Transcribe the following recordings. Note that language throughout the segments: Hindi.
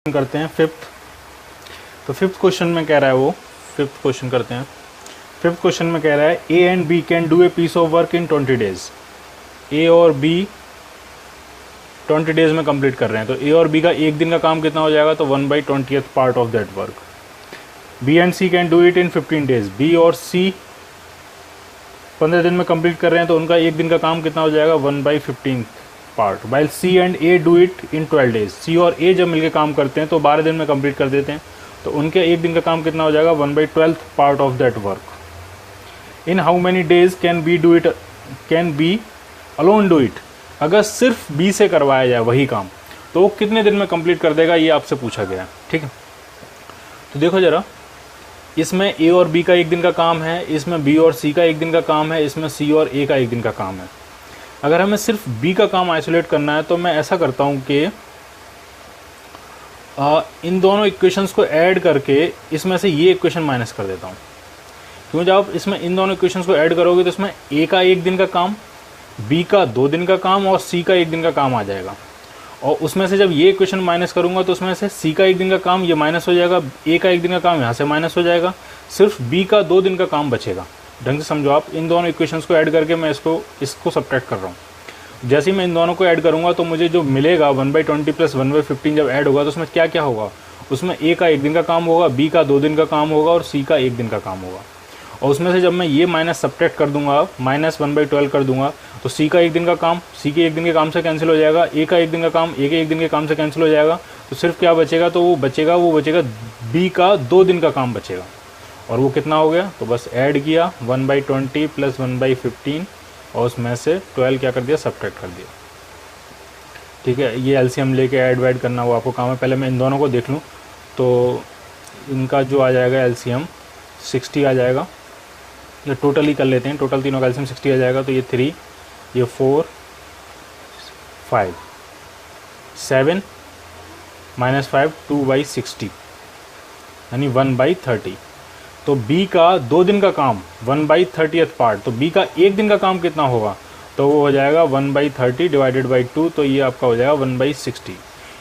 करते हैं फिफ्थ। तो फिफ्थ क्वेश्चन में कह रहा है वो, फिफ्थ क्वेश्चन करते हैं। फिफ्थ क्वेश्चन में कह रहा है A and B can do a piece of work in 20 days. A और बी 20 डेज में कंप्लीट कर रहे हैं, तो ए और बी का एक दिन का काम कितना हो जाएगा, तो 1/20th part of that work. B and C can do it in 15 days. B और सी 15 दिन में कंप्लीट कर रहे हैं, तो उनका एक दिन का काम कितना हो जाएगा, 1/15th part. While C and A do it in 12 days. C और ए जब मिलकर काम करते हैं तो 12 दिन में कंप्लीट कर देते हैं, तो उनके एक दिन का काम कितना हो जाएगा, 1/12th part of that work. In how many days can be do it, can be alone do it. अगर सिर्फ बी से करवाया जाए वही काम, तो वो कितने दिन में कंप्लीट कर देगा, ये आपसे पूछा गया है। ठीक है, तो देखो जरा, इसमें ए और बी का एक दिन का काम है, इसमें बी और सी का एक दिन का काम है, इसमें सी और ए का एक दिन का काम है। अगर हमें सिर्फ बी का काम आइसोलेट करना है तो मैं ऐसा करता हूँ कि इन दोनों इक्वेशंस को ऐड करके इसमें से ये इक्वेशन माइनस कर देता हूँ। क्यों, जब आप इसमें इन दोनों इक्वेशंस को ऐड करोगे तो इसमें ए का एक दिन का काम, बी का 2 दिन का काम और सी का एक दिन का काम आ जाएगा। और उसमें से जब ये इक्वेशन माइनस करूँगा तो उसमें से सी का एक दिन का काम ये माइनस हो जाएगा, ए का एक दिन का काम यहाँ से माइनस हो जाएगा, सिर्फ बी का 2 दिन का काम बचेगा। ढंग से समझो आप, इन दोनों इक्वेशंस को ऐड करके मैं इसको सब्ट्रैक्ट कर रहा हूँ। जैसे ही मैं इन दोनों को ऐड करूँगा तो मुझे जो मिलेगा 1/20 + 1/15 जब ऐड होगा तो उसमें क्या क्या होगा, उसमें ए का एक दिन का काम होगा, बी का 2 दिन का काम होगा और सी का एक दिन का काम होगा। और उसमें से जब मैं ये माइनस सब्ट्रैक्ट कर दूंगा, -1/12 कर दूंगा, तो सी का एक दिन का काम सी के एक दिन के काम से कैंसिल हो जाएगा, ए का एक दिन का काम ए के एक दिन के काम से कैंसिल हो जाएगा। तो सिर्फ क्या बचेगा, तो वो बचेगा बी का 2 दिन का काम बचेगा। और वो कितना हो गया, तो बस ऐड किया 1/20 + 1/15 और उसमें से 12 क्या कर दिया, सब्ट्रैक्ट कर दिया। ठीक है, ये एलसीएम लेके ऐड वैड करना वो आपको काम है। पहले मैं इन दोनों को देख लूँ, तो इनका जो आ जाएगा एलसीएम 60 आ जाएगा। ये टोटल ही कर लेते हैं, टोटल तीनों का एलसीएम 60 आ जाएगा। तो ये 3, ये 4, 5, 7 -5 2/60 यानी 1/30। तो बी का 2 दिन का काम 1/30th पार्ट, तो बी का एक दिन का काम कितना होगा, तो वो हो जाएगा 1/30 / 2, तो ये आपका हो जाएगा 1/60।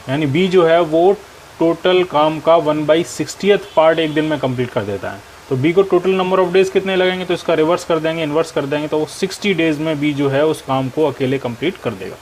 यानी बी जो है वो टोटल काम का 1/60th पार्ट एक दिन में कंप्लीट कर देता है। तो बी को टोटल नंबर ऑफ डेज कितने लगेंगे, तो इसका रिवर्स कर देंगे, इन्वर्स कर देंगे, तो वो 60 डेज में बी जो है उस काम को अकेले कंप्लीट कर देगा।